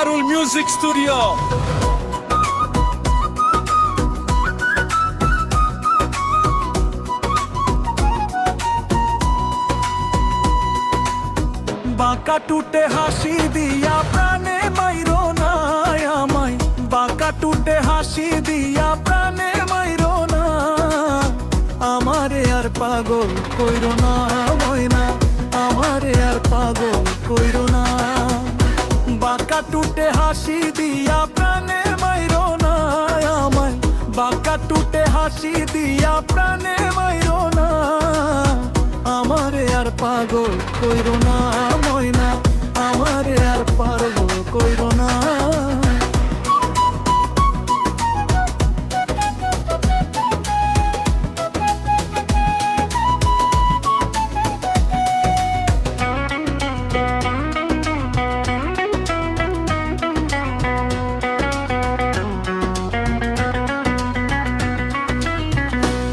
Anarul music studio. বাঁকা টুটে হাসি দিয়া প্রাণে মাইরো না আমায়, বাঁকা টুটে হাসি দিয়া প্রাণে মাইরো না আমারে আর পাগল কইরো না ময়না, আমারে আর পাগল কইরো না। বাঁকা টুটে হাসি দিয়া প্রাণে মাইরো না আমায়, বাঁকা টুটে হাসি দিয়া প্রাণে মাইরো না আমারে আর পাগল কইরো না ময়না, আমারে আর পাগল কইরো না।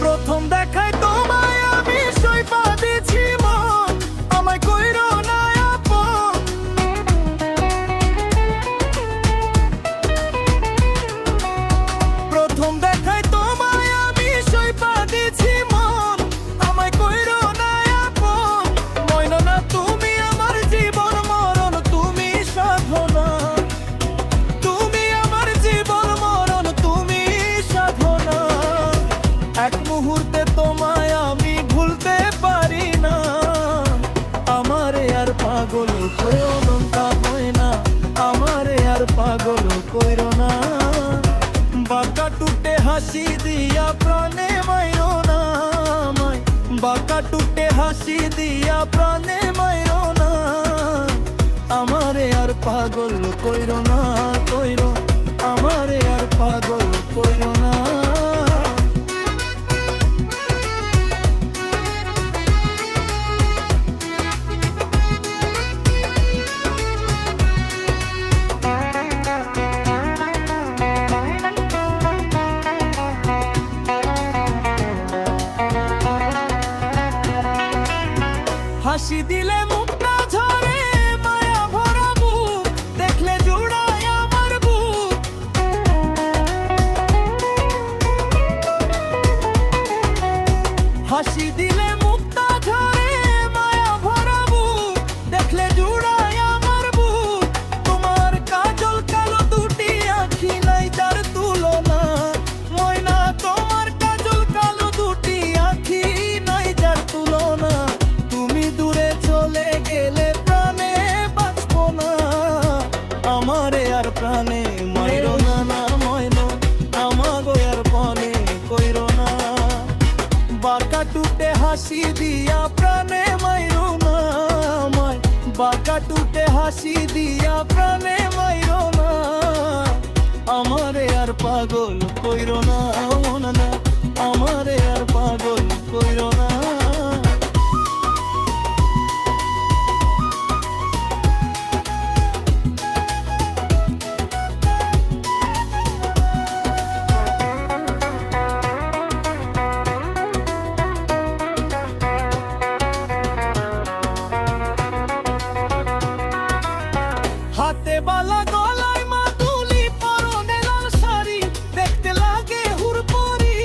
প্রথম দেখায় তোমায় আমি সইপা দিছি মন, আমায় কইরো না আপন। প্রথম দেখায় তোমায় আমি সইপা দিছি মন, আমায় কইরো না আপন। ময়না না তুমি আমার জীবন মরণ, তুমি সাধনা, তুমি আমার জীবন মরণ, তুমি সাধনা। এক মুহূর্তে তোমায় আমি ভুলতে পারি না, আমারে আর পাগল কইরো না ময়না, আমারে আর পাগল কইরো না। বাঁকা টুটে হাসি দিয়া প্রাণে মাইরো না আমায়, বাঁকা টুটে হাসি দিয়া প্রাণে মাইরো না আমারে আর পাগল কইরো না, কইরো আমারে আর পাগল কইরো না। হাসি দিলে মুক্তা ঝরে মায়া ভরা বুক, দেখলে জুড়ায় আমার বুক। হাসি দিলে মুক্তা ঝরে মায়া ভরা বুক, দেখলে জুড়ায় আমার বুক। তোমার কাজল কালো দুটি আঁখি নাই যার তুলনা ময়না, তোমার কাজল কালো দুটি আঁখি নাই যার তুলনা। চলে গেলে প্রাণে বাঁচবো না, আমারে আর প্রাণে মাইরো না না ময়না, আমাগো আর পানে কইরো না। বাঁকা টুটে হাসি দিয়া প্রাণে মাইরো না আমায়, বাঁকা টুটে হাসি দিয়া প্রাণে মাইরো না আমারে আর পাগল কইরো না মনা, আমারে আর পাগল কইরো না। হাতে বালা গলায় মাদুলি পরনে লাল শাড়ি, দেখতে লাগে হুরপরি।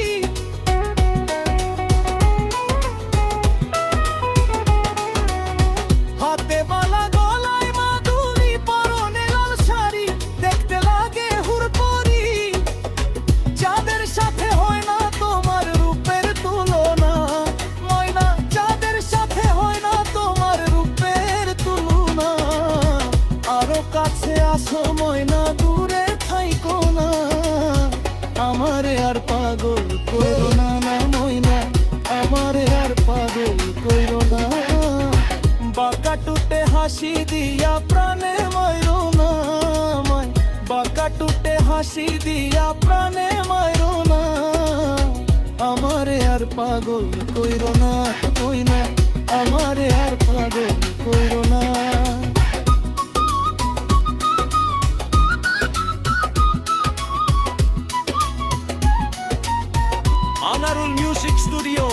হাতে বালা গলায় মাদুলি পরনে লাল শাড়ি, দেখতে লাগে হুরপরি। যাদের সাথে হয় না তোমার রূপের তুলনা ময়না, যাদের সাথে হয় না তোমার রূপের তুলনা। আরো কাছে আসো ময়না, দূরে থাইকো না, আমারে আর পাগল কইরো না না ময়না, আমারে আর পাগল কইরো না। বাঁকা টুটে হাসি দিয়া প্রাণে মাইরো না আমায়, বাঁকা টুটে হাসি দিয়া প্রাণে মাইরো না আমারে আর পাগল কইরো না ময়না, আমারে আর পাগল কইরো না। Anarul music studio.